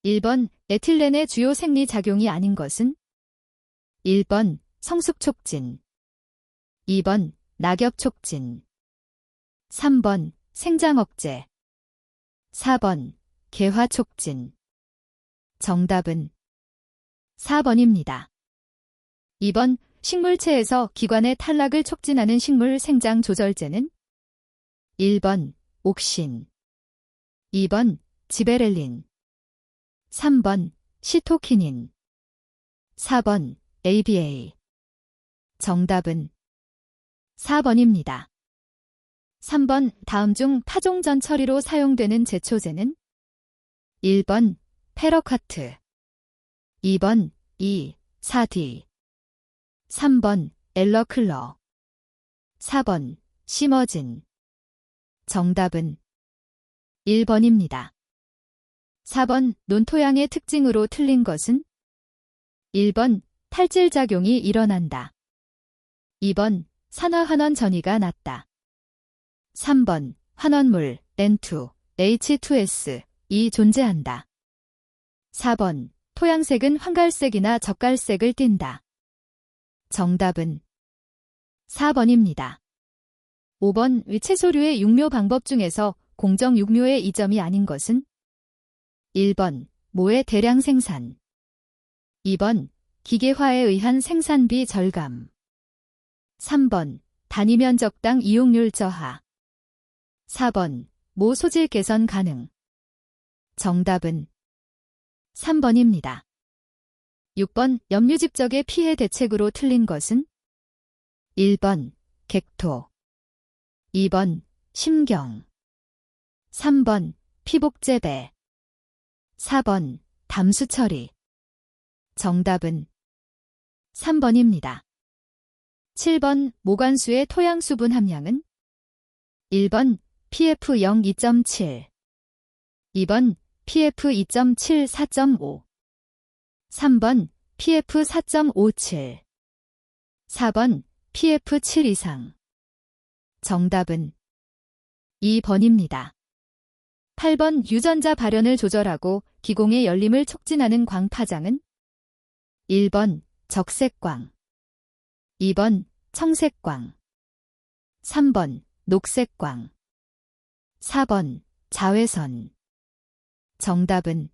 1번 에틸렌의 주요 생리작용이 아닌 것은? 1번 성숙촉진, 2번 낙엽촉진, 3번 생장억제, 4번 개화촉진. 정답은 4번입니다. 2번 식물체에서 기관의 탈락을 촉진하는 식물 생장 조절제는? 1번 옥신, 2번 지베렐린, 3번 시토키닌, 4번 ABA. 정답은 4번입니다. 3번 다음 중 파종전 처리로 사용되는 제초제는? 1번 페러카트, 2번 4D, 3번 엘러클러, 4번 시머진. 정답은 1번입니다. 4번 논토양의 특징으로 틀린 것은? 1번 탈질작용이 일어난다, 2번 산화환원 전이가 낮다, 3번 환원물 N2, H2S이 존재한다, 4번 토양색은 황갈색이나 젓갈색을 띈다. 정답은 4번입니다. 5번 채소류의 육묘 방법 중에서 공정 육묘의 이점이 아닌 것은? 1번 모의 대량 생산, 2번 기계화에 의한 생산비 절감, 3번 단위면 적당 이용률 저하, 4번 모 소질 개선 가능. 정답은 3번입니다. 6번 염류집적의 피해 대책으로 틀린 것은? 1번 객토, 2번 심경, 3번 피복재배, 4번 담수 처리. 정답은 3번입니다. 7번 모관수의 토양 수분 함량은? 1번 PF0 2.7, 2번 PF 2.7 4.5, 3번 PF 4.57, 4번 PF 7 이상. 정답은 2번입니다. 8번 유전자 발현을 조절하고 기공의 열림을 촉진하는 광파장은? 1번 적색광, 2번 청색광, 3번 녹색광, 4번 자외선. 정답은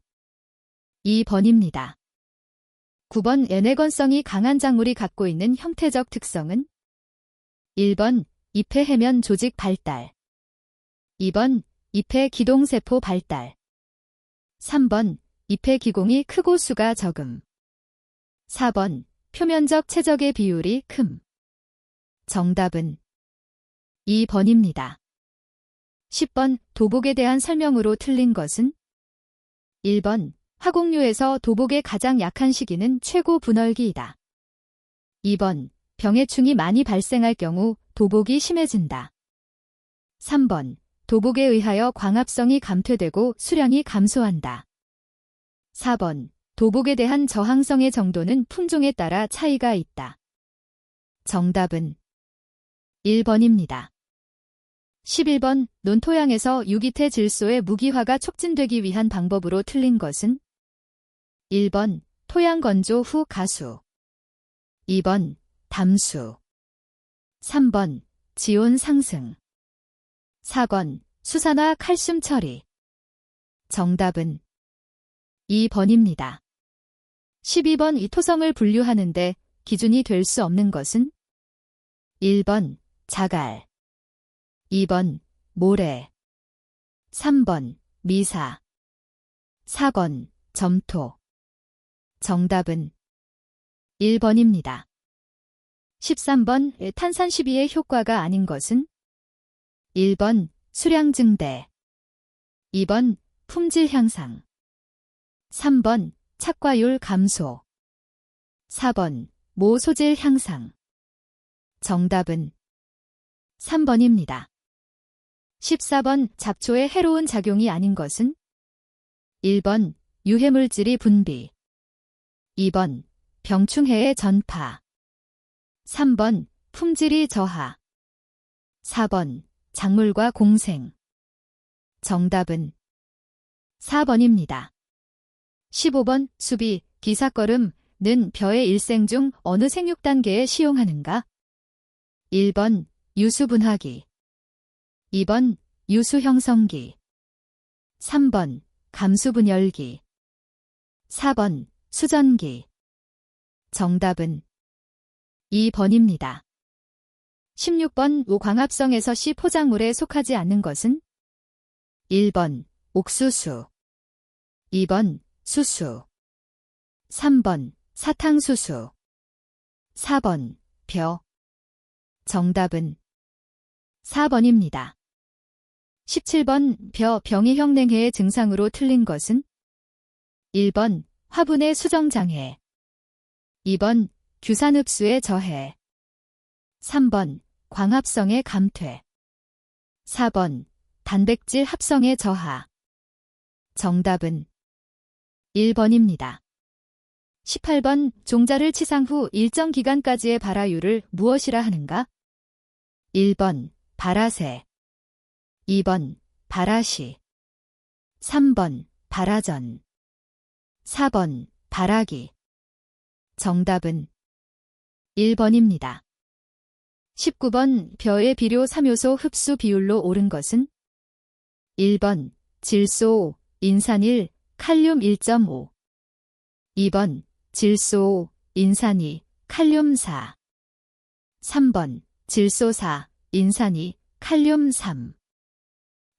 2번입니다. 9번 연해건성이 강한 작물이 갖고 있는 형태적 특성은? 1번 잎의 해면 조직 발달, 2번 잎의 기동세포 발달, 3번 잎의 기공이 크고 수가 적음, 4번 표면적 채적의 비율이 큼. 정답은 2번입니다. 10번 도복에 대한 설명으로 틀린 것은? 1번 화곡류에서 도복의 가장 약한 시기는 최고 분월기이다. 2번 병해충이 많이 발생할 경우 도복이 심해진다. 3번 도복에 의하여 광합성이 감퇴되고 수량이 감소한다. 4번 도복에 대한 저항성의 정도는 품종에 따라 차이가 있다. 정답은 1번입니다. 11번 논토양에서 유기태 질소의 무기화가 촉진되기 위한 방법으로 틀린 것은? 1번 토양 건조 후 가수, 2번 담수, 3번 지온 상승, 4번 수산화 칼슘 처리. 정답은 2번입니다. 12번 이 토성을 분류하는데 기준이 될 수 없는 것은? 1번 자갈, 2번 모래, 3번 미사, 4번 점토. 정답은 1번입니다. 13번 탄산 시비의 효과가 아닌 것은? 1번 수량 증대, 2번 품질 향상, 3번 착과율 감소, 4번 모 소질 향상. 정답은 3번입니다. 14번 잡초의 해로운 작용이 아닌 것은? 1번 유해물질이 분비, 2번 병충해의 전파, 3번 품질이 저하, 4번 작물과 공생. 정답은 4번입니다. 15번 수비, 기사걸음는 벼의 일생 중 어느 생육 단계에 시용하는가? 1번 유수분화기, 2번 유수형성기, 3번 감수분열기, 4번 수전기. 정답은 2번입니다. 16번 우광합성에서 C 포작물에 속하지 않는 것은? 1번 옥수수, 2번 수수, 3번 사탕수수, 4번 벼. 정답은 4번입니다. 17번 벼 병이형냉해의 증상으로 틀린 것은? 1번 화분의 수정장애, 2번 규산흡수의 저해, 3번 광합성의 감퇴, 4번 단백질 합성의 저하. 정답은 1번입니다. 18번 종자를 치상 후 일정 기간까지의 발화율을 무엇이라 하는가? 1번 발화세, 2번 발화시, 3번 발화전, 4번 발화기. 정답은 1번입니다. 19번 벼의 비료 3요소 흡수 비율로 옳은 것은? 1번 질소 5, 인산 1, 칼륨 1.5, 2번 질소 5, 인산 2, 칼륨 4, 3번 질소 4, 인산 2, 칼륨 3,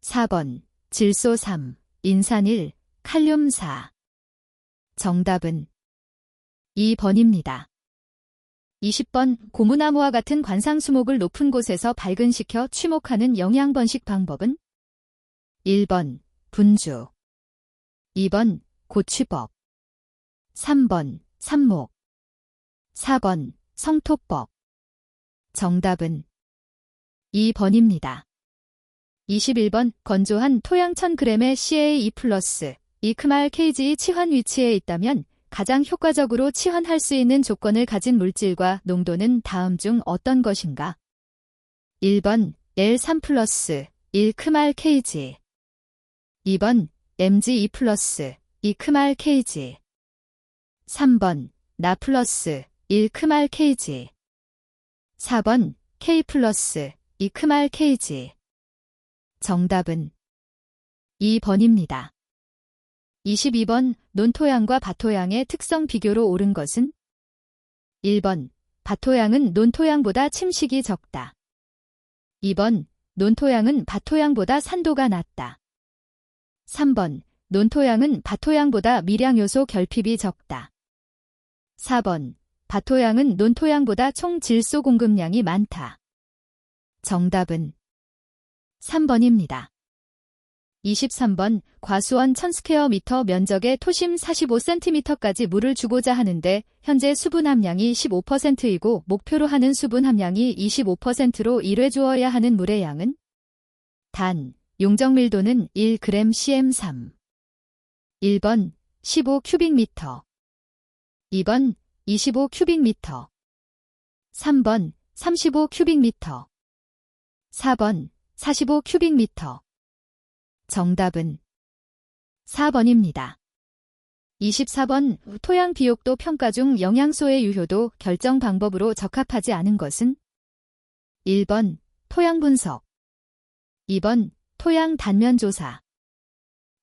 4번 질소 3, 인산 1, 칼륨 4. 정답은 2번입니다. 20번 고무나무와 같은 관상수목을 높은 곳에서 발근시켜 취목하는 영양번식 방법은? 1번 분주, 2번 고취법, 3번 삽목, 4번 성토법. 정답은 2번입니다. 21번 건조한 토양 1000g의 CA2+, 이크말 kg의 치환 위치에 있다면 가장 효과적으로 치환할 수 있는 조건을 가진 물질과 농도는 다음 중 어떤 것인가? 1번 L3+, 1크말 kg, 2번 Mg2+, 2크말 kg, 3번 나 플러스 1크말 kg, 4번 K+, 2크말 kg. 정답은 2번입니다. 22번 논토양과 밭토양의 특성 비교로 옳은 것은? 1번 밭토양은 논토양보다 침식이 적다. 2번 논토양은 밭토양보다 산도가 낮다. 3번 논토양은 밭토양보다 미량요소 결핍이 적다. 4번 밭토양은 논토양보다 총 질소 공급량이 많다. 정답은 3번입니다. 23번 과수원 1000스퀘어미터 면적의 토심 45cm까지 물을 주고자 하는데 현재 수분 함량이 15%이고 목표로 하는 수분 함량이 25%로 1회 주어야 하는 물의 양은? 단, 용적 밀도는 1g cm3. 1번 15큐빅미터, 2번 25큐빅미터, 3번 35큐빅미터, 4번 45큐빅미터. 정답은 4번입니다. 24번 토양 비옥도 평가 중 영양소의 유효도 결정 방법으로 적합하지 않은 것은? 1번 토양 분석, 2번 토양 단면 조사,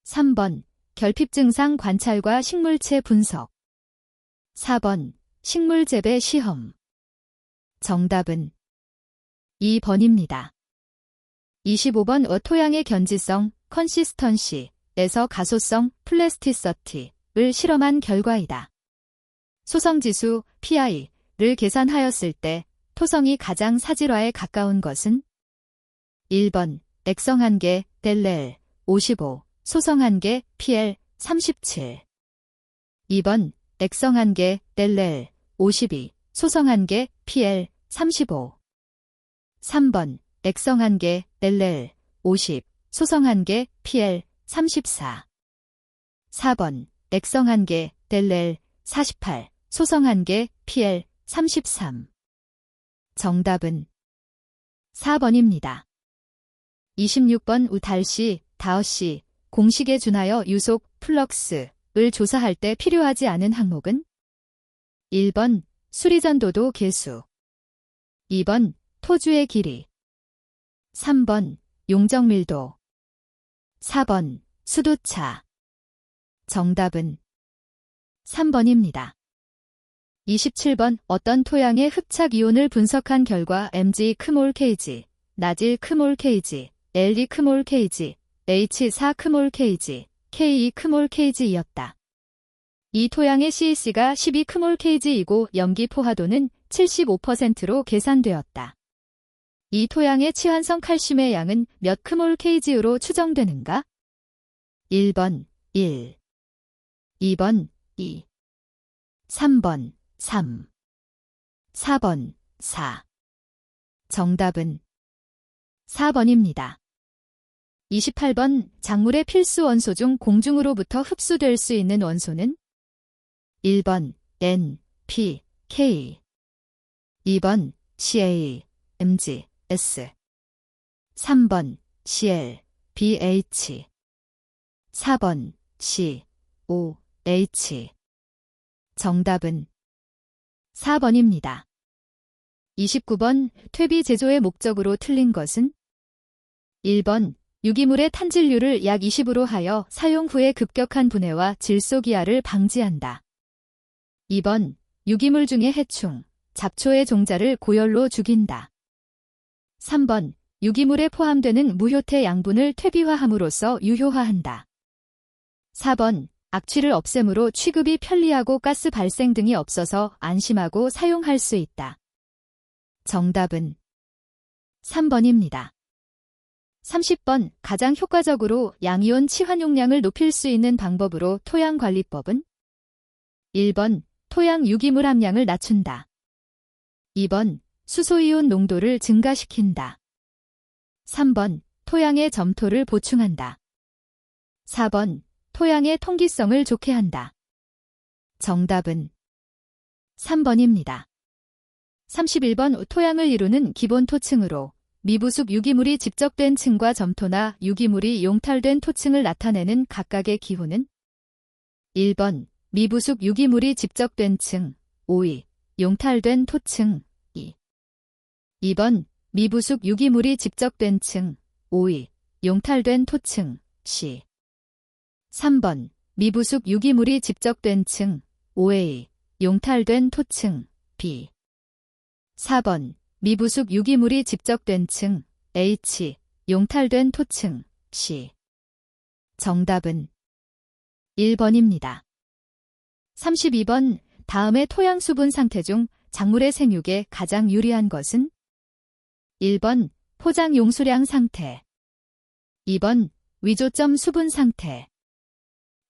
3번 결핍 증상 관찰과 식물체 분석, 4번 식물 재배 시험. 정답은 2번입니다. 25번 토양의 견지성 컨시스턴시에서 가소성 플라스티서티를 실험한 결과이다. 소성지수 PI를 계산하였을 때 토성이 가장 사질화에 가까운 것은? 1번 액성 한계 델렐 55, 소성 한계 PL 37, 2번 액성 한계 델렐 52, 소성 한계 PL 35, 3번 액성 한계 델렐 50, 소성 한계 PL 34, 4번 액성 한계 델렐 48, 소성 한계 PL 33. 정답은 4번입니다. 26번 우탈시, 다어시 공식에 준하여 유속 플럭스의 을 조사할 때 필요하지 않은 항목은? 1번 수리전도도 개수, 2번 토주의 길이, 3번 용적밀도, 4번 수도차. 정답은 3번입니다. 27번 어떤 토양의 흡착 이온을 분석한 결과 Mg 크몰 Kg, 나질 크몰 Kg, Le 크몰 Kg, H4 크몰 Kg, Ke 크몰 Kg이었다. 이 토양의 CEC가 12 크몰 Kg이고 염기 포화도는 75%로 계산되었다. 이 토양의 치환성 칼슘의 양은 몇 크몰 Kg로 추정되는가? 1번 1, 2번 2, 3번 3, 4번 4. 정답은 4번입니다. 28번 작물의 필수 원소 중 공중으로부터 흡수될 수 있는 원소는? 1번 N, P, K, 2번 Ca, Mg, S, 3번 Cl, BH, 4번 C, O, H. 정답은 4번입니다. 29번 퇴비 제조의 목적으로 틀린 것은? 1번 유기물의 탄질률을 약 20으로 하여 사용 후의 급격한 분해와 질소기화를 방지한다. 2번 유기물 중의 해충, 잡초의 종자를 고열로 죽인다. 3번 유기물에 포함되는 무효태 양분을 퇴비화함으로써 유효화한다. 4번 악취를 없앰으로 취급이 편리하고 가스 발생 등이 없어서 안심하고 사용할 수 있다. 정답은 3번입니다. 30번 가장 효과적으로 양이온 치환 용량을 높일 수 있는 방법으로 토양관리법은? 1번 토양 유기물 함량을 낮춘다. 2번 수소이온 농도를 증가시킨다. 3번 토양의 점토를 보충한다. 4번 토양의 통기성을 좋게 한다. 정답은 3번입니다. 31번 토양을 이루는 기본 토층으로 미부숙 유기물이 집적된 층과 점토나 유기물이 용탈된 토층을 나타내는 각각의 기호는? 1번 미부숙 유기물이 집적된 층, 5위, 용탈된 토층, 2. 2번 미부숙 유기물이 집적된 층, 5위, 용탈된 토층, C. 3번 미부숙 유기물이 집적된 층, 5A, 용탈된 토층, B. 4번 미부숙 유기물이 집적된 층, H, 용탈된 토층, C. 정답은 1번입니다. 32번 다음의 토양 수분 상태 중 작물의 생육에 가장 유리한 것은? 1번 포장 용수량 상태, 2번 위조점 수분 상태,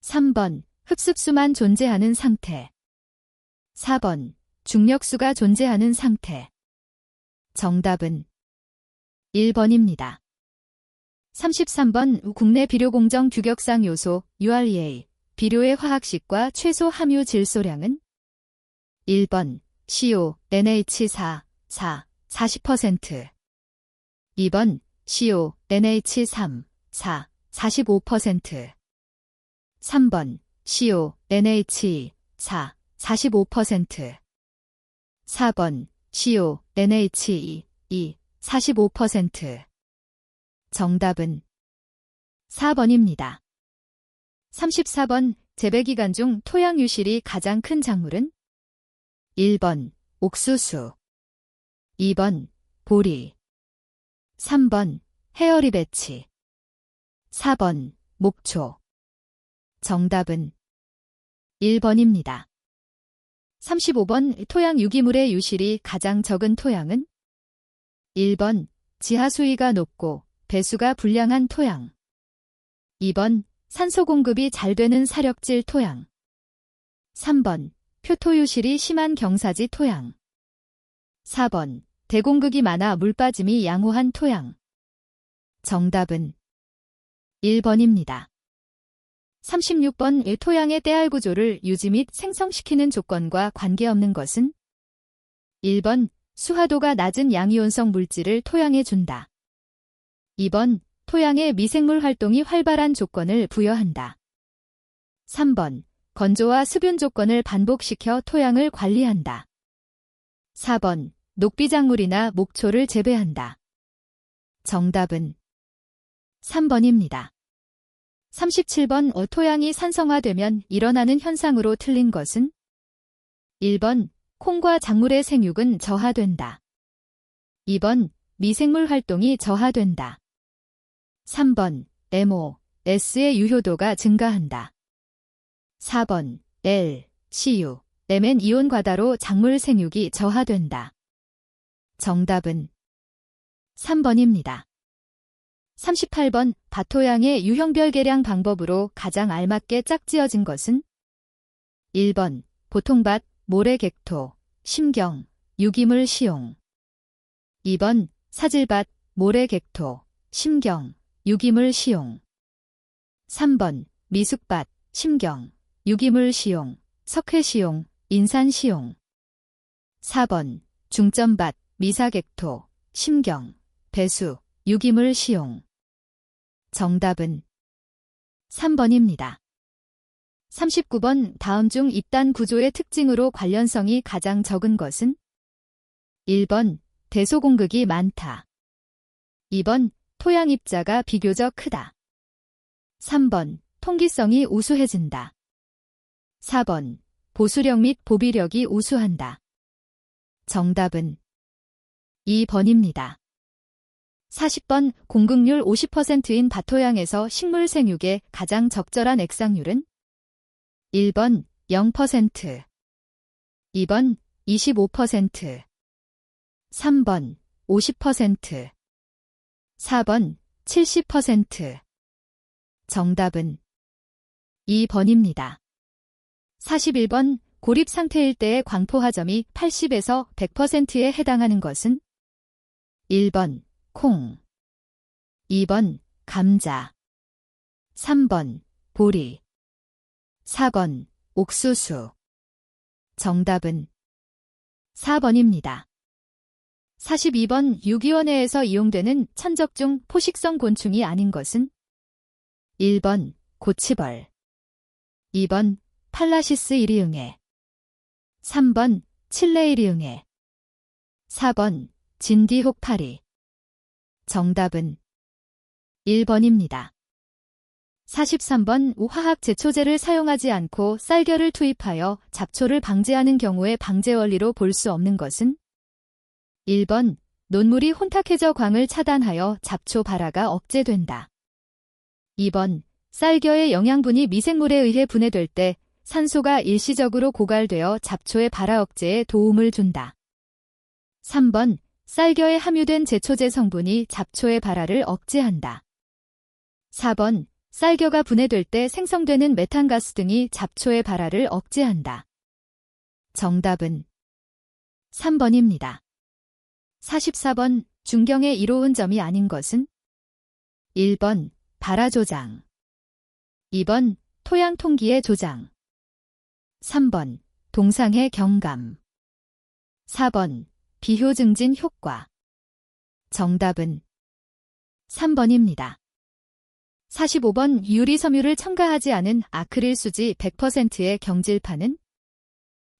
3번 흡습수만 존재하는 상태, 4번 중력수가 존재하는 상태. 정답은 1번입니다. 33번 국내 비료공정 규격상 요소 UREA 비료의 화학식과 최소 함유 질소량은? 1번 CO, NH4, 4, 40%, 2번 CO, NH3, 4, 45%, 3번 CO, NH2, 4, 45%, 4번 CO, NH2, 2, 45%. 정답은 4번입니다. 34번 재배기간 중 토양 유실이 가장 큰 작물은? 1번 옥수수, 2번 보리, 3번 헤어리 배치, 4번 목초. 정답은 1번입니다. 35번 토양 유기물의 유실이 가장 적은 토양은? 1번 지하 수위가 높고 배수가 불량한 토양, 2번 산소 공급이 잘 되는 사력질 토양, 3번 표토 유실이 심한 경사지 토양, 4번 대공극이 많아 물빠짐이 양호한 토양. 정답은 1번입니다. 36번 토양의 때알 구조를 유지 및 생성시키는 조건과 관계없는 것은? 1번 수하도가 낮은 양이온성 물질을 토양에 준다. 2번 토양의 미생물 활동이 활발한 조건을 부여한다. 3번 건조와 습윤 조건을 반복시켜 토양을 관리한다. 4번. 녹비작물이나 목초를 재배한다. 정답은 3번입니다. 37번. 토양이 산성화되면 일어나는 현상으로 틀린 것은? 1번. 콩과 작물의 생육은 저하된다. 2번. 미생물 활동이 저하된다. 3번. MO, S의 유효도가 증가한다. 4번. L, CU, Mn 이온 과다로 작물 생육이 저하된다. 정답은 3번입니다. 38번. 밭토양의 유형별 개량 방법으로 가장 알맞게 짝지어진 것은? 1번. 보통밭, 모래객토, 심경, 유기물 시용. 2번. 사질밭, 모래객토, 심경, 유기물 시용. 3번. 미숙밭, 심경, 유기물 시용, 석회 시용, 인산 시용. 4번. 중점밭, 미사객토, 심경, 배수, 유기물 시용. 정답은 3번입니다. 39번. 다음 중 잎단 구조의 특징으로 관련성이 가장 적은 것은? 1번. 대소공극이 많다. 2번. 토양 입자가 비교적 크다. 3번. 통기성이 우수해진다. 4번. 보수력 및 보비력이 우수한다. 정답은 2번입니다. 40번. 공급률 50%인 밭토양에서 식물 생육에 가장 적절한 액상률은? 1번 0%, 2번 25%, 3번 50%, 4번 70%. 정답은 2번입니다. 41번. 고립 상태일 때의 광포화점이 80에서 100%에 해당하는 것은? 1번 콩, 2번 감자, 3번 보리, 4번 옥수수. 정답은 4번입니다. 42번. 유기원에서 이용되는 천적중 포식성 곤충이 아닌 것은? 1번 고치벌, 2번 팔라시스 이리응애, 3번 칠레 이리응애, 4번 진디혹파리. 정답은 1번입니다. 43번. 화학 제초제를 사용하지 않고 쌀겨를 투입하여 잡초를 방제하는 경우의 방제 원리로 볼 수 없는 것은? 1번. 논물이 혼탁해져 광을 차단하여 잡초 발화가 억제된다. 2번. 쌀겨의 영양분이 미생물에 의해 분해될 때 산소가 일시적으로 고갈되어 잡초의 발화 억제에 도움을 준다. 3번. 쌀겨에 함유된 제초제 성분이 잡초의 발화를 억제한다. 4번. 쌀겨가 분해될 때 생성되는 메탄가스 등이 잡초의 발화를 억제한다. 정답은 3번입니다. 44번. 중경의 이로운 점이 아닌 것은? 1번 발화 조장, 2번 토양 통기의 조장, 3번 동상의 경감, 4번 비효 증진 효과. 정답은 3번입니다. 45번. 유리 섬유를 첨가하지 않은 아크릴 수지 100%의 경질판은?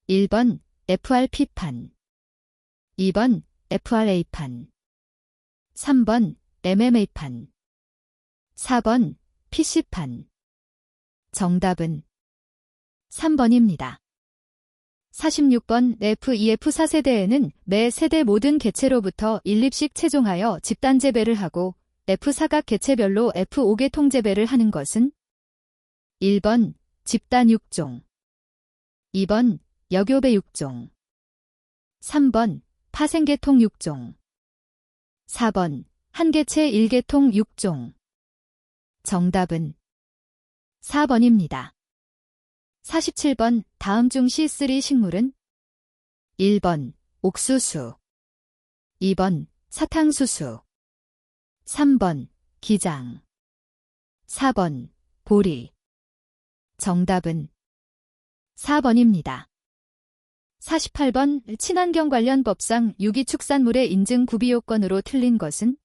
1번 FRP판, 2번 FRA판, 3번 MMA판, 4번 PC판. 정답은 3번입니다. 46번. FEF 4세대에는 매 세대 모든 개체로부터 1립씩 채종하여 집단 재배를 하고 F사각 개체별로 F5개 통재배를 하는 것은? 1번 집단 6종, 2번 여교배 6종, 3번 파생계통 6종, 4번 한개체 1개통 6종. 정답은 4번입니다. 47번. 다음 중 C3 식물은? 1번 옥수수, 2번 사탕수수, 3번 기장, 4번 보리. 정답은 4번입니다. 48번. 친환경 관련 법상 유기축산물의 인증 구비 요건으로 틀린 것은?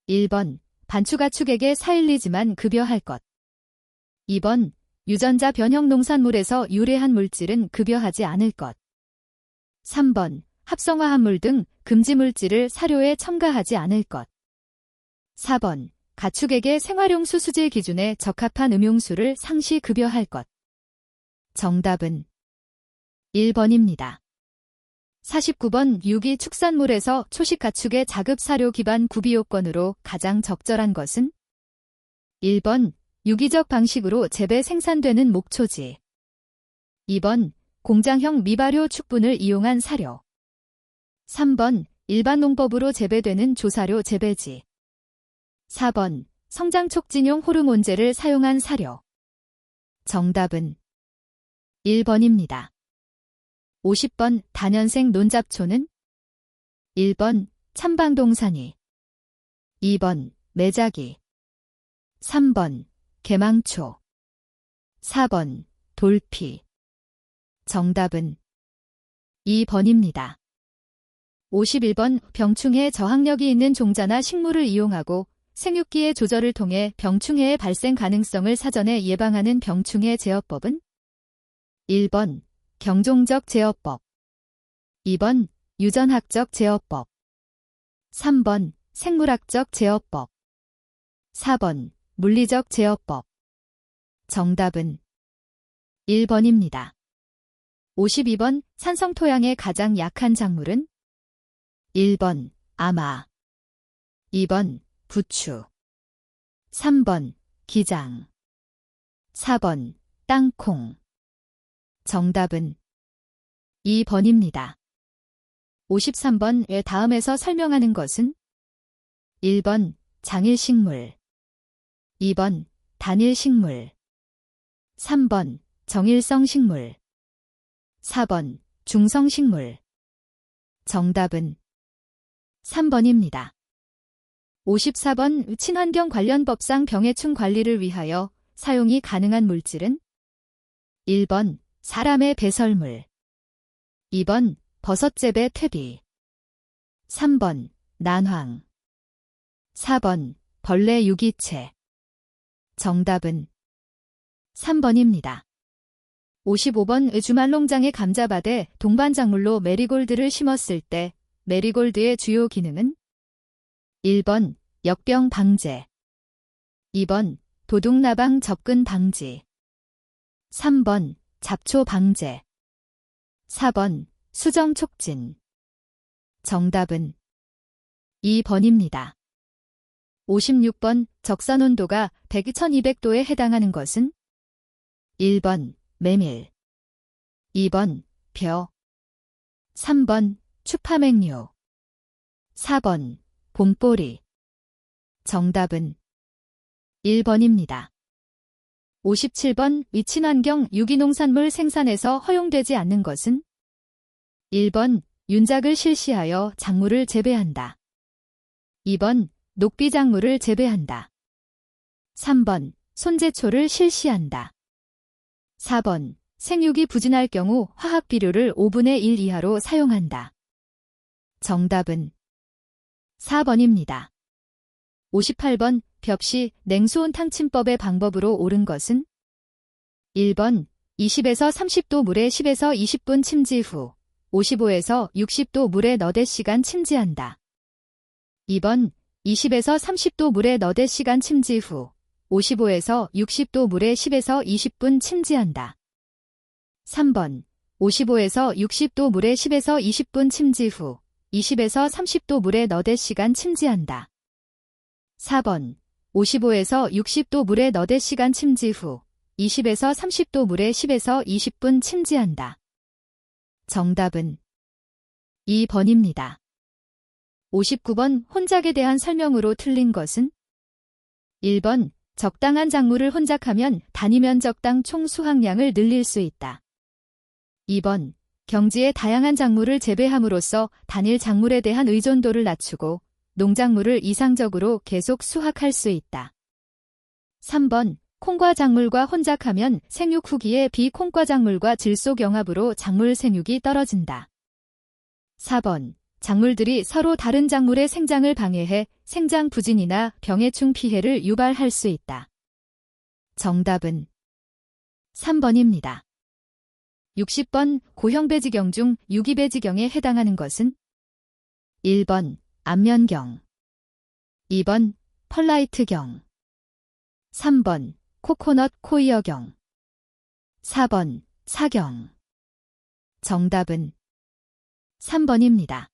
1번 반추가축액의 사일리지만 급여할 것, 2번 유전자 변형 농산물에서 유래한 물질은 급여하지 않을 것. 3번. 합성화 합물 등 금지 물질을 사료에 첨가하지 않을 것. 4번. 가축에게 생활용 수수질 기준에 적합한 음용수를 상시 급여할 것. 정답은 1번입니다. 49번. 유기 축산물에서 초식 가축의 자급 사료 기반 구비 요건으로 가장 적절한 것은? 1번. 유기적 방식으로 재배 생산되는 목초지. 2번. 공장형 미발효 축분을 이용한 사료. 3번. 일반 농법으로 재배되는 조사료 재배지. 4번. 성장 촉진용 호르몬제를 사용한 사료. 정답은 1번입니다. 50번. 다년생 논잡초는? 1번. 참방동산이. 2번. 매작이. 3번. 개망초. 4번. 돌피. 정답은 2번입니다. 51번. 병충해 저항력이 있는 종자나 식물을 이용하고 생육기의 조절을 통해 병충해의 발생 가능성을 사전에 예방하는 병충해 제어법은? 1번. 경종적 제어법. 2번. 유전학적 제어법. 3번. 생물학적 제어법. 4번. 물리적 제어법. 정답은 1번입니다. 52번. 산성 토양에 가장 약한 작물은? 1번. 아마. 2번. 부추. 3번. 기장. 4번. 땅콩. 정답은 2번입니다. 53번. 의 다음에서 설명하는 것은? 1번. 장일식물. 2번. 단일식물. 3번. 정일성식물. 4번. 중성식물. 정답은 3번입니다. 54번. 친환경 관련 법상 병해충 관리를 위하여 사용이 가능한 물질은? 1번. 사람의 배설물. 2번. 버섯재배 퇴비. 3번. 난황. 4번. 벌레 유기체. 정답은 3번입니다. 55번. 주말농장의 감자밭에 동반작물로 메리골드를 심었을 때 메리골드의 주요 기능은? 1번. 역병 방제. 2번. 도둑나방 접근 방지. 3번. 잡초 방제. 4번. 수정 촉진. 정답은 2번입니다. 56번. 적산 온도가 100-1200도에 해당하는 것은? 1번. 메밀. 2번. 벼. 3번. 추파맹류. 4번. 봄보리. 정답은 1번입니다. 57번. 위친환경 유기농산물 생산에서 허용되지 않는 것은? 1번. 윤작을 실시하여 작물을 재배한다. 2번. 녹비작물을 재배한다. 3번. 손제초를 실시한다. 4번. 생육이 부진할 경우 화학 비료를 5분의 1 이하로 사용한다. 정답은 4번입니다. 58번. 벽시 냉수온 탕침법의 방법으로 옳은 것은? 1번. 20에서 30도 물에 10에서 20분 침지 후 55에서 60도 물에 너댓 시간 침지한다. 2번. 20에서 30도 물에 너댓 시간 침지 후 55에서 60도 물에 10에서 20분 침지한다. 3번. 55에서 60도 물에 10에서 20분 침지 후 20에서 30도 물에 너댓 시간 침지한다. 4번. 55에서 60도 물에 너댓 시간 침지 후 20에서 30도 물에 10에서 20분 침지한다. 정답은 2번입니다. 59번. 혼작에 대한 설명으로 틀린 것은? 1번. 적당한 작물을 혼작하면 단위 면적당 총 수확량을 늘릴 수 있다. 2번. 경지의 다양한 작물을 재배함으로써 단일 작물에 대한 의존도를 낮추고 농작물을 이상적으로 계속 수확할 수 있다. 3번. 콩과 작물과 혼작하면 생육 후기에 비콩과 작물과 질소경합으로 작물 생육이 떨어진다. 4번. 작물들이 서로 다른 작물의 생장을 방해해 생장 부진이나 병해충 피해를 유발할 수 있다. 정답은 3번입니다. 60번 고형배지경 중 유기배지경에 해당하는 것은 1번 안면경, 2번 펄라이트경, 3번 코코넛 코이어경, 4번 사경. 정답은 3번입니다.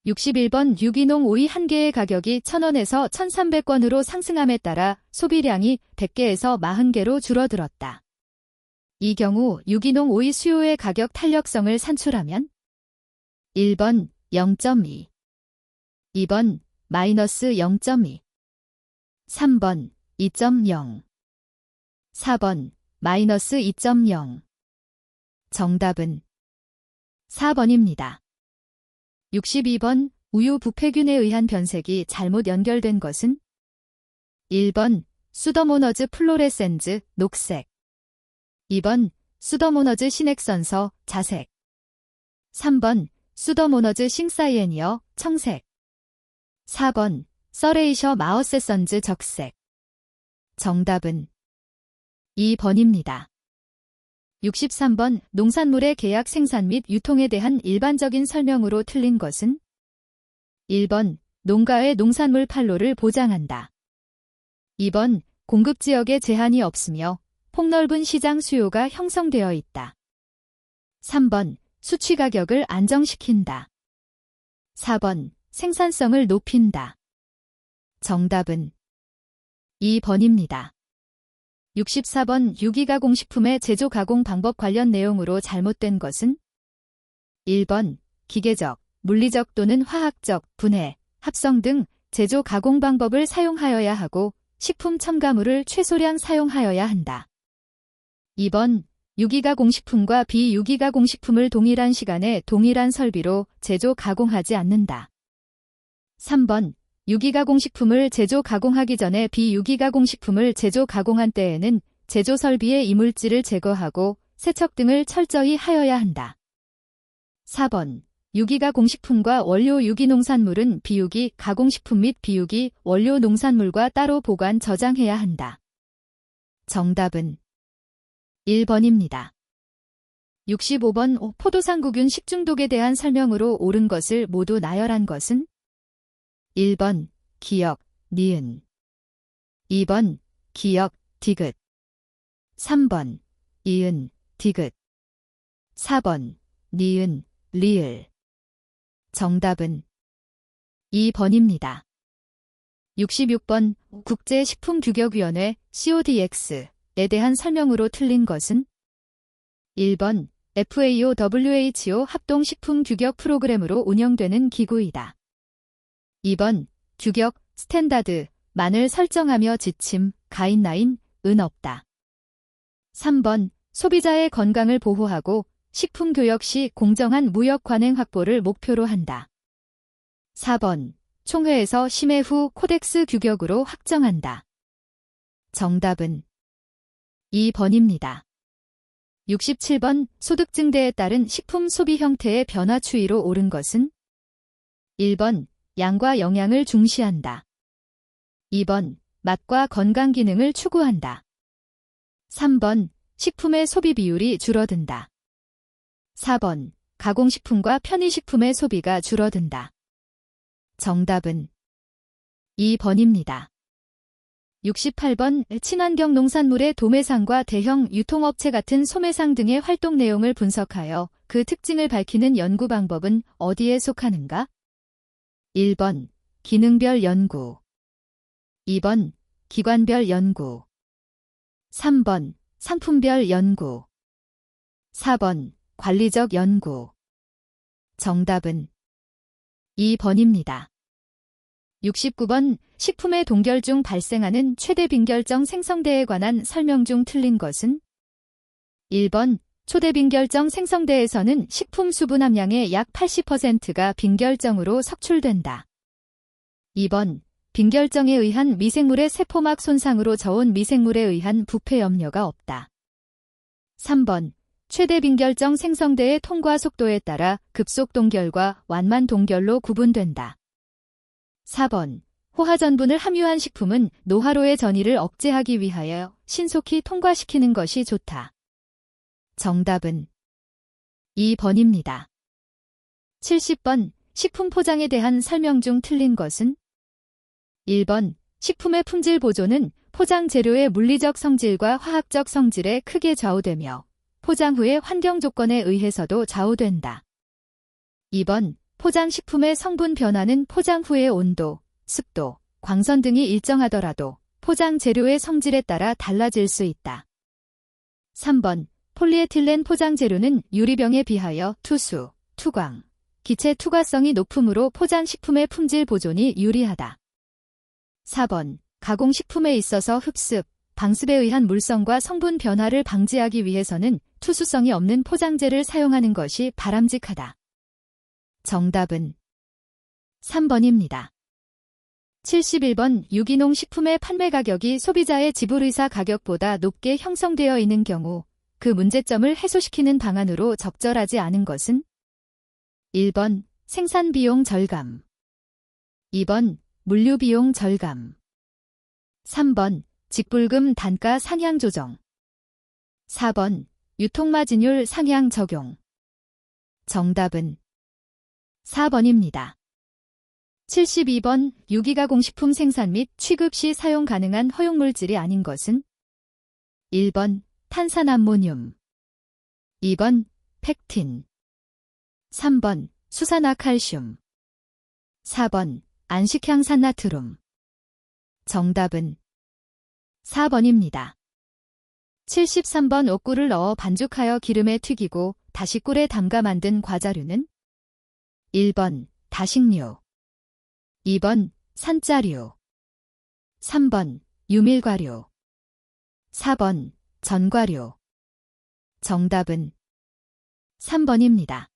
61번 유기농 오이 1개의 가격이 1,000원에서 1,300원으로 상승함에 따라 소비량이 100개에서 40개로 줄어들었다. 이 경우 유기농 오이 수요의 가격 탄력성을 산출하면 1번 0.2, 2번 마이너스 0.2, 3번 2.0, 4번 마이너스 2.0. 정답은 4번입니다. 62번 우유 부패균에 의한 변색이 잘못 연결된 것은 1번 수더모너즈 플로레센즈 녹색, 2번 수더모너즈 시넥선서 자색, 3번 수더모너즈 싱사이애니어 청색, 4번 서레이셔 마어세선즈 적색. 정답은 2번입니다. 63번 농산물의 계약 생산 및 유통에 대한 일반적인 설명으로 틀린 것은 1번 농가의 농산물 판로를 보장한다. 2번 공급지역에 제한이 없으며 폭넓은 시장 수요가 형성되어 있다. 3번 수취 가격을 안정시킨다. 4번 생산성을 높인다. 정답은 2번입니다. 64번 유기가공식품의 제조 가공 방법 관련 내용으로 잘못된 것은 1번 기계적, 물리적 또는 화학적, 분해, 합성 등 제조 가공 방법을 사용하여야 하고 식품 첨가물을 최소량 사용하여야 한다. 2번 유기가공식품과 비유기가공식품을 동일한 시간에 동일한 설비로 제조 가공하지 않는다. 3번 유기가공식품을 제조 가공하기 전에 비유기가공식품을 제조 가공한 때에는 제조 설비의 이물질을 제거하고 세척 등을 철저히 하여야 한다. 4번 유기가공식품과 원료 유기농산물은 비유기 가공식품 및 비유기 원료 농산물과 따로 보관 저장해야 한다. 정답은 1번입니다. 65번 포도상구균 식중독에 대한 설명으로 옳은 것을 모두 나열한 것은 1번 기역, 니은, 2번 기역, 디귿, 3번 이은, 디귿, 4번 니은, 리을. 정답은 2번입니다. 66번 국제식품규격위원회 CODX에 대한 설명으로 틀린 것은 1번 FAO WHO 합동식품 규격 프로그램으로 운영되는 기구이다. 2번 규격, 스탠다드, 만을 설정하며 지침, 가이드라인은 없다. 3번 소비자의 건강을 보호하고 식품 교역 시 공정한 무역 관행 확보를 목표로 한다. 4번 총회에서 심의 후 코덱스 규격으로 확정한다. 정답은 2번입니다. 67번 소득 증대에 따른 식품 소비 형태의 변화 추이로 옳은 것은 1번 양과 영양을 중시한다. 2번 맛과 건강 기능을 추구한다. 3번 식품의 소비 비율이 줄어든다. 4번 가공식품과 편의식품의 소비가 줄어든다. 정답은 2번입니다. 68번 친환경 농산물의 도매상과 대형 유통업체 같은 소매상 등의 활동 내용을 분석하여 그 특징을 밝히는 연구 방법은 어디에 속하는가? 1번 기능별 연구, 2번 기관별 연구, 3번 상품별 연구, 4번 관리적 연구. 정답은 2번입니다. 69번 식품의 동결 중 발생하는 최대 빈결정 생성대에 관한 설명 중 틀린 것은 1번 초대 빈결정 생성대에서는 식품 수분 함량의 약 80%가 빈결정으로 석출된다. 2번 빈결정에 의한 미생물의 세포막 손상으로 저온 미생물에 의한 부패 염려가 없다. 3번 최대 빈결정 생성대의 통과 속도에 따라 급속 동결과 완만 동결로 구분된다. 4번 호화전분을 함유한 식품은 노화로의 전이를 억제하기 위하여 신속히 통과시키는 것이 좋다. 정답은 2번입니다. 70번 식품 포장에 대한 설명 중 틀린 것은? 1번 식품의 품질 보존은 포장 재료의 물리적 성질과 화학적 성질에 크게 좌우되며 포장 후의 환경 조건에 의해서도 좌우된다. 2번 포장식품의 성분 변화는 포장 후의 온도, 습도, 광선 등이 일정하더라도 포장 재료의 성질에 따라 달라질 수 있다. 3번 폴리에틸렌 포장 재료는 유리병에 비하여 투수, 투광, 기체 투과성이 높으므로 포장식품의 품질 보존이 유리하다. 4번 가공식품에 있어서 흡습, 방습에 의한 물성과 성분 변화를 방지하기 위해서는 투수성이 없는 포장재를 사용하는 것이 바람직하다. 정답은 3번입니다. 71번 유기농 식품의 판매 가격이 소비자의 지불의사 가격보다 높게 형성되어 있는 경우 그 문제점을 해소시키는 방안으로 적절하지 않은 것은? 1번 생산비용 절감, 2번 물류비용 절감, 3번 직불금 단가 상향 조정, 4번 유통마진율 상향 적용. 정답은 4번입니다. 72번 유기가공식품 생산 및 취급 시 사용 가능한 허용물질이 아닌 것은? 1번 탄산암모늄, 2번 펙틴, 3번 수산화칼슘, 4번 안식향산나트륨. 정답은 4번입니다. 73번 옥꿀을 넣어 반죽하여 기름에 튀기고 다시 꿀에 담가 만든 과자류는? 1번 다식류, 2번 산짜류, 3번 유밀과류, 4번 전과류. 정답은 3번입니다.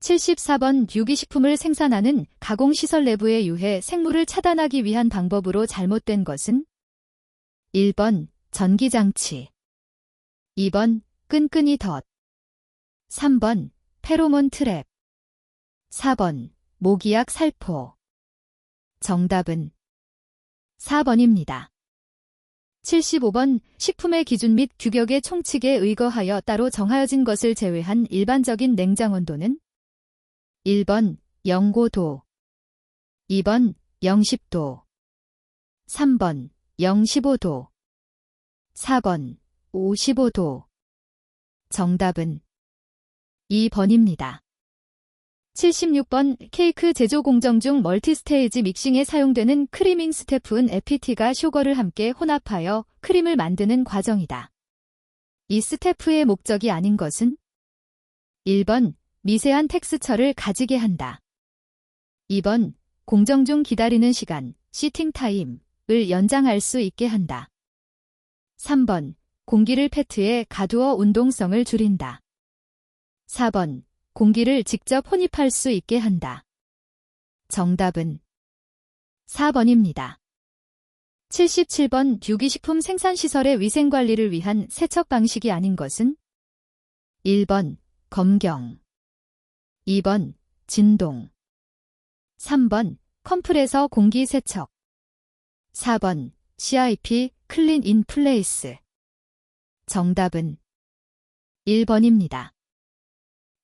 74번 유기식품을 생산하는 가공시설 내부의 유해 생물을 차단하기 위한 방법으로 잘못된 것은? 1번 전기장치, 2번 끈끈이 덫, 3번 페로몬 트랩, 4번 모기약 살포. 정답은 4번입니다. 75번 식품의 기준 및 규격의 총칙에 의거하여 따로 정하여진 것을 제외한 일반적인 냉장 온도는? 1번 0고도, 2번 010도, 3번 015도, 4번 55도. 정답은 2번입니다. 76번 케이크 제조 공정 중 멀티스테이지 믹싱에 사용되는 크리밍 스테프는 에피티가 슈거를 함께 혼합하여 크림을 만드는 과정이다. 이 스테프의 목적이 아닌 것은? 1번 미세한 텍스처를 가지게 한다. 2번 공정 중 기다리는 시간, 시팅 타임을 연장할 수 있게 한다. 3번 공기를 패트에 가두어 운동성을 줄인다. 4번 공기를 직접 혼입할 수 있게 한다. 정답은 4번입니다. 77번 유기식품 생산시설의 위생관리를 위한 세척 방식이 아닌 것은? 1번 검경, 2번 진동, 3번 컴프레서 공기 세척, 4번 CIP 클린 인 플레이스. 정답은 1번입니다.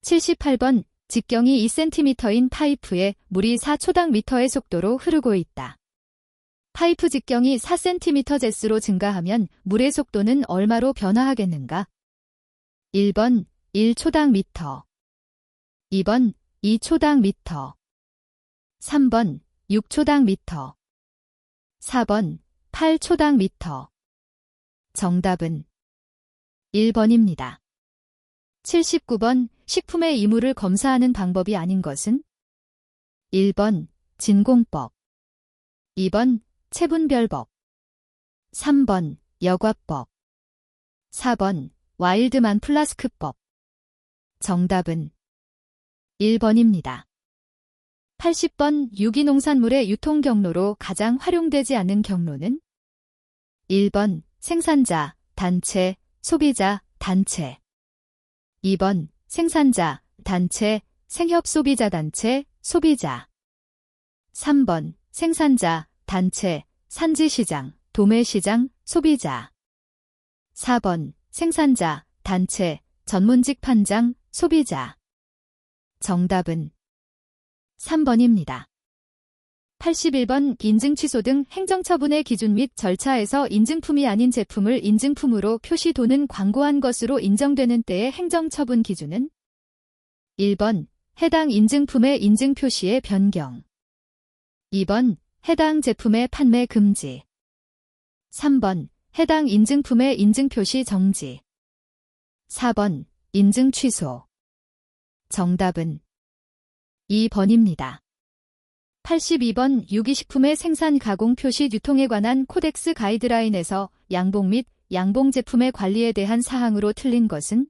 78번 직경이 2cm인 파이프에 물이 4초당 미터의 속도로 흐르고 있다. 파이프 직경이 4cm 제수로 증가하면 물의 속도는 얼마로 변화하겠는가? 1번 1초당 미터, 2번 2초당 미터, 3번 6초당 미터, 4번 8초당 미터. 정답은 1번입니다. 79번 식품의 이물을 검사하는 방법이 아닌 것은? 1번 진공법, 2번 체분별법, 3번 여과법, 4번 와일드만 플라스크법. 정답은 1번입니다. 80번 유기농산물의 유통 경로로 가장 활용되지 않는 경로는? 1번 생산자, 단체, 소비자, 단체, 2번 생산자, 단체, 생협소비자 단체, 소비자, 3번 생산자, 단체, 산지시장, 도매시장, 소비자. 4번 생산자, 단체, 전문직 판장, 소비자. 정답은 3번입니다. 81번 인증 취소 등 행정처분의 기준 및 절차에서 인증품이 아닌 제품을 인증품으로 표시 또는 광고한 것으로 인정되는 때의 행정처분 기준은 1번 해당 인증품의 인증 표시의 변경, 2번 해당 제품의 판매 금지, 3번 해당 인증품의 인증 표시 정지, 4번 인증 취소. 정답은 2번입니다. 82번 유기식품의 생산 가공 표시 유통에 관한 코덱스 가이드라인에서 양봉 및 양봉 제품의 관리에 대한 사항으로 틀린 것은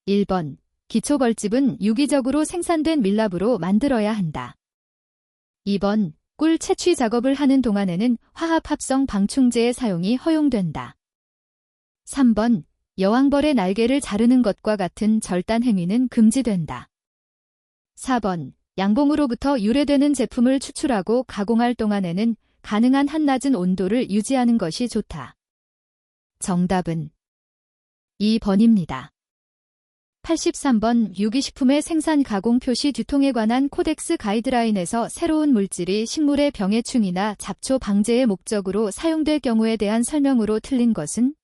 1번 기초벌집은 유기적으로 생산된 밀랍으로 만들어야 한다. 2번 꿀 채취 작업을 하는 동안에는 화합합성 방충제의 사용이 허용된다. 3번 여왕벌의 날개를 자르는 것과 같은 절단 행위는 금지된다. 4번 양봉으로부터 유래되는 제품을 추출하고 가공할 동안에는 가능한 한낮은 온도를 유지하는 것이 좋다. 정답은 2번입니다. 83번 유기식품의 생산 가공 표시 유통에 관한 코덱스 가이드라인에서 새로운 물질이 식물의 병해충이나 잡초 방제의 목적으로 사용될 경우에 대한 설명으로 틀린 것은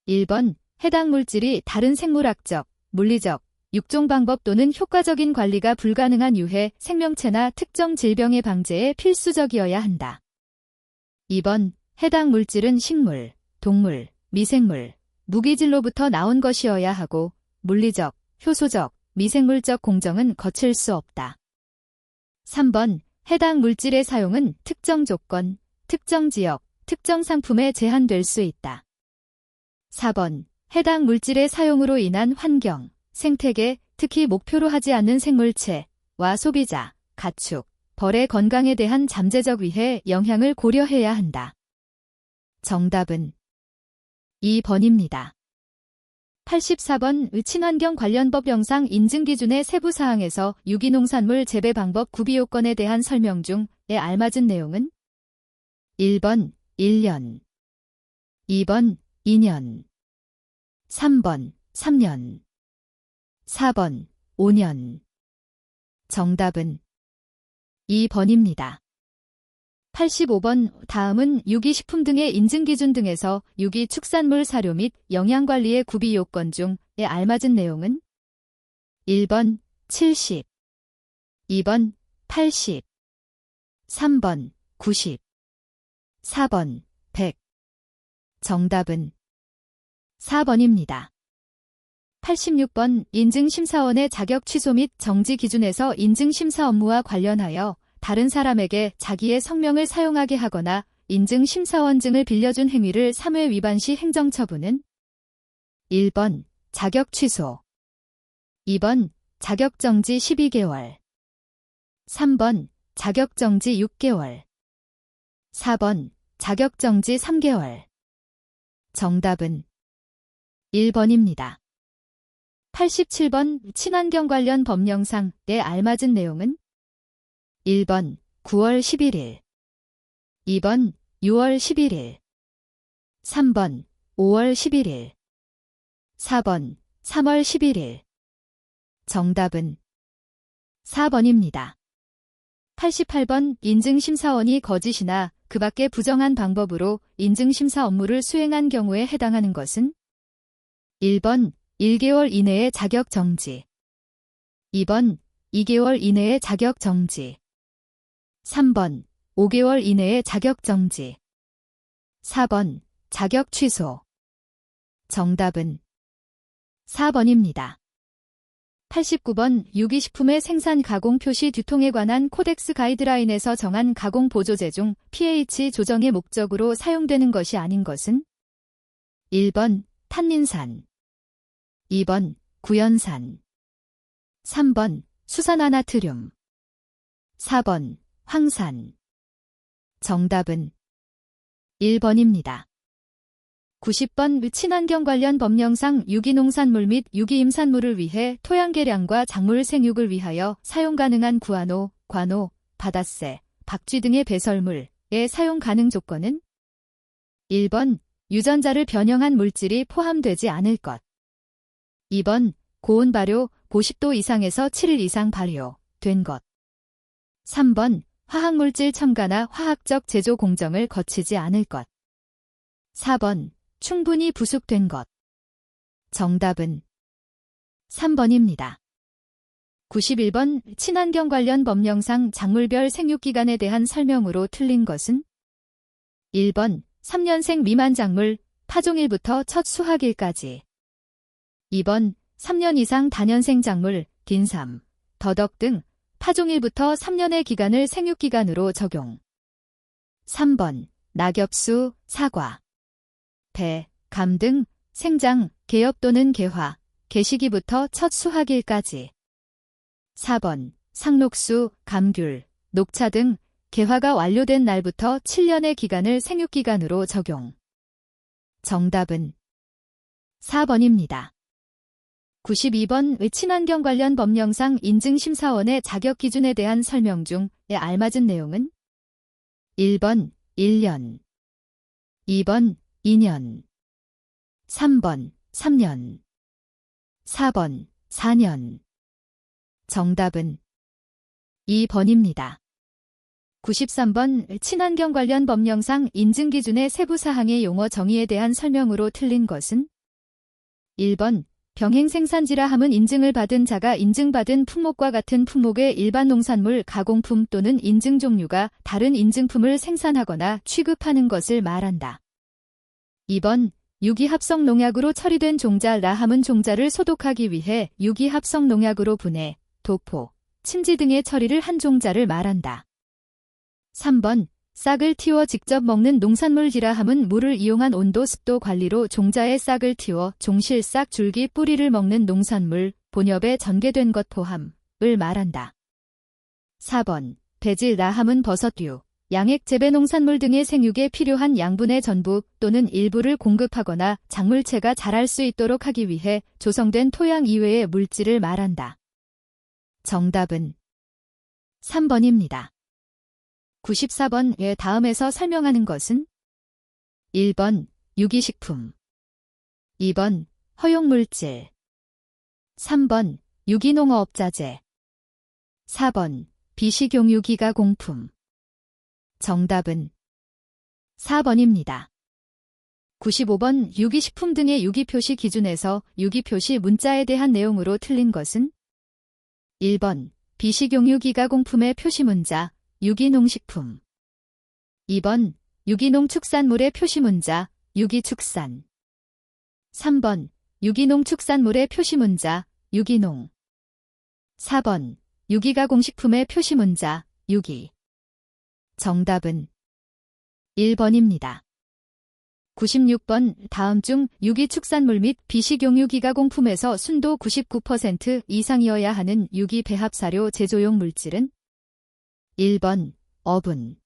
1번 해당 물질이 다른 생물학적, 물리적, 육종 방법 또는 효과적인 관리가 불가능한 유해, 생명체나 특정 질병의 방제에 필수적이어야 한다. 2번 해당 물질은 식물, 동물, 미생물, 무기질로부터 나온 것이어야 하고 물리적, 효소적, 미생물적 공정은 거칠 수 없다. 3번 해당 물질의 사용은 특정 조건, 특정 지역, 특정 상품에 제한될 수 있다. 4번 해당 물질의 사용으로 인한 환경, 생태계, 특히 목표로 하지 않는 생물체와 소비자, 가축, 벌의 건강에 대한 잠재적 위해 영향을 고려해야 한다. 정답은 2번입니다. 84번 친환경 관련 법 영상 인증 기준의 세부 사항에서 유기농산물 재배 방법 구비 요건에 대한 설명 중에 알맞은 내용은 1번 1년, 2번 2년, 3번 3년, 4번 5년. 정답은 2번입니다. 85번 다음은 유기식품 등의 인증기준 등에서 유기축산물 사료 및 영양관리의 구비 요건 중에 알맞은 내용은 1번 70, 2번 80, 3번 90, 4번 100. 정답은 4번입니다. 86번 인증심사원의 자격 취소 및 정지 기준에서 인증심사 업무와 관련하여 다른 사람에게 자기의 성명을 사용하게 하거나 인증심사원증을 빌려준 행위를 3회 위반 시 행정처분은 1번 자격 취소, 2번 자격 정지 12개월, 3번 자격 정지 6개월, 4번 자격 정지 3개월. 정답은 1번입니다. 87번 친환경 관련 법령상에 알맞은 내용은 1번 9월 11일, 2번 6월 11일, 3번 5월 11일, 4번 3월 11일. 정답은 4번입니다. 88번 인증심사원이 거짓이나 그 밖의 부정한 방법으로 인증심사 업무를 수행한 경우에 해당하는 것은 1번 1개월 이내의 자격 정지, 2번 2개월 이내의 자격 정지, 3번 5개월 이내의 자격 정지, 4번 자격 취소. 정답은 4번입니다. 89번 유기식품의 생산 가공 표시 유통에 관한 코덱스 가이드라인에서 정한 가공 보조제 중 pH 조정의 목적으로 사용되는 것이 아닌 것은 1번 탄닌산, 2번 구연산, 3번 수산화나트륨, 4번 황산. 정답은 1번입니다. 90번 친환경 관련 법령상 유기농산물 및 유기임산물을 위해 토양 개량과 작물 생육을 위하여 사용 가능한 구안호, 관호, 바닷새, 박쥐 등의 배설물의 사용 가능 조건은 1번 유전자를 변형한 물질이 포함되지 않을 것. 2번, 고온 발효, 고식도 이상에서 7일 이상 발효된 것. 3번, 화학물질 첨가나 화학적 제조 공정을 거치지 않을 것. 4번, 충분히 부숙된 것. 정답은 3번입니다. 91번, 친환경 관련 법령상 작물별 생육기간에 대한 설명으로 틀린 것은? 1번, 3년생 미만 작물, 파종일부터 첫 수확일까지. 2번, 3년 이상 다년생 작물, 긴삼, 더덕 등 파종일부터 3년의 기간을 생육기간으로 적용. 3번, 낙엽수, 사과, 배, 감 등 생장, 개엽 또는 개화, 개시기부터 첫 수확일까지. 4번, 상록수, 감귤, 녹차 등 개화가 완료된 날부터 7년의 기간을 생육기간으로 적용. 정답은 4번입니다. 92번, 친환경 관련 법령상 인증심사원의 자격 기준에 대한 설명 중에 알맞은 내용은? 1번, 1년. 2번, 2년. 3번, 3년. 4번, 4년. 정답은 2번입니다. 93번, 친환경 관련 법령상 인증기준의 세부사항의 용어 정의에 대한 설명으로 틀린 것은? 1번, 병행생산지라 함은 인증을 받은 자가 인증받은 품목과 같은 품목의 일반 농산물 가공품 또는 인증 종류가 다른 인증품을 생산하거나 취급하는 것을 말한다. 2번, 유기합성 농약으로 처리된 종자라 함은 종자를 소독하기 위해 유기합성 농약으로 분해, 도포, 침지 등의 처리를 한 종자를 말한다. 3번, 싹을 틔워 직접 먹는 농산물지라 함은 물을 이용한 온도 습도 관리로 종자의 싹을 틔워 종실 싹 줄기 뿌리를 먹는 농산물, 본엽에 전개된 것 포함을 말한다. 4번, 배지라 함은 버섯류, 양액 재배 농산물 등의 생육에 필요한 양분의 전부 또는 일부를 공급하거나 작물체가 자랄 수 있도록 하기 위해 조성된 토양 이외의 물질을 말한다. 정답은 3번입니다. 94번, 다음에서 설명하는 것은? 1번, 유기식품. 2번, 허용물질. 3번, 유기농어업자재. 4번, 비식용유기가공품. 정답은 4번입니다. 95번, 유기식품 등의 유기표시 기준에서 유기표시 문자에 대한 내용으로 틀린 것은? 1번, 비식용유기가공품의 표시문자, 유기농식품. 2번, 유기농축산물의 표시문자, 유기축산. 3번, 유기농축산물의 표시문자, 유기농. 4번, 유기가공식품의 표시문자, 유기. 정답은 1번입니다. 96번, 다음 중 유기축산물 및 비식용유기가공품에서 순도 99% 이상이어야 하는 유기배합사료 제조용 물질은? 1번, 어분.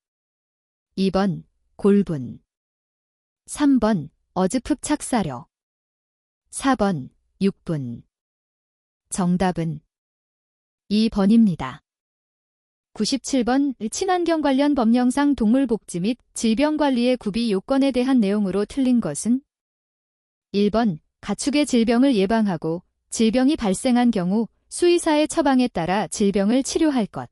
2번, 골분. 3번, 어즈프 착사료. 4번, 육분. 정답은 2번입니다. 97번, 친환경 관련 법령상 동물복지 및 질병관리의 구비 요건에 대한 내용으로 틀린 것은? 1번, 가축의 질병을 예방하고 질병이 발생한 경우 수의사의 처방에 따라 질병을 치료할 것.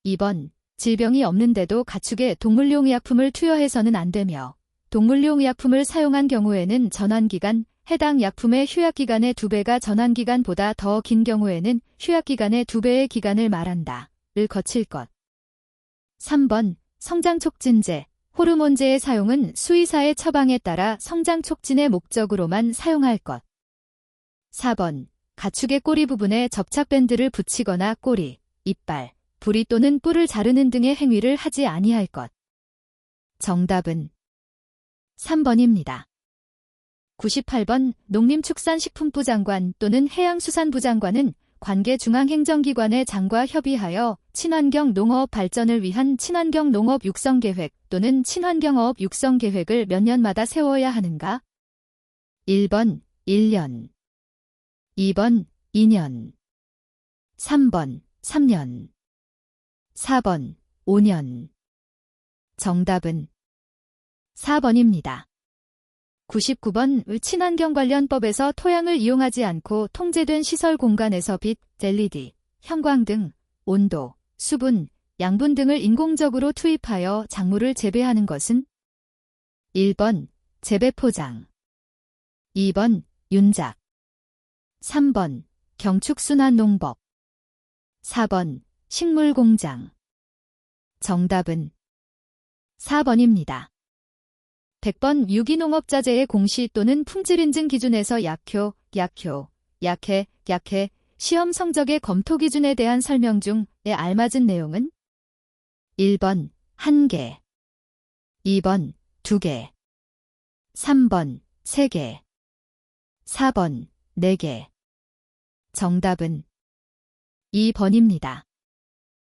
2번, 질병이 없는데도 가축에 동물용 의약품을 투여해서는 안 되며 동물용 의약품을 사용한 경우에는 전환기간, 해당 약품의 휴약기간의 2배가 전환기간보다 더 긴 경우에는 휴약기간의 2배의 기간을 말한다. 를 거칠 것. 3번, 성장촉진제, 호르몬제의 사용은 수의사의 처방에 따라 성장촉진의 목적으로만 사용할 것. 4번, 가축의 꼬리 부분에 접착밴드를 붙이거나 꼬리, 이빨, 부리 또는 뿔을 자르는 등의 행위를 하지 아니할 것. 정답은 3번입니다. 98번, 농림축산식품부 장관 또는 해양수산부 장관은 관계 중앙행정기관의 장과 협의하여 친환경 농어업 발전을 위한 친환경 농업 육성계획 또는 친환경어업 육성계획을 몇 년마다 세워야 하는가? 1번, 1년. 2번, 2년. 3번, 3년. 4번, 5년. 정답은 4번입니다. 99번 친환경관련법에서 토양을 이용하지 않고 통제된 시설 공간에서 빛, LED, 형광등, 온도, 수분, 양분 등을 인공적으로 투입하여 작물을 재배하는 것은 1번 재배포장, 2번 윤작, 3번 경축순환농법, 4번 식물공장. 정답은 4번입니다. 100번 유기농업자재의 공시 또는 품질인증 기준에서 약효, 약해, 시험 성적의 검토 기준에 대한 설명 중에 알맞은 내용은 1번 1개, 2번 2개, 3번 3개, 4번 4개. 정답은 2번입니다.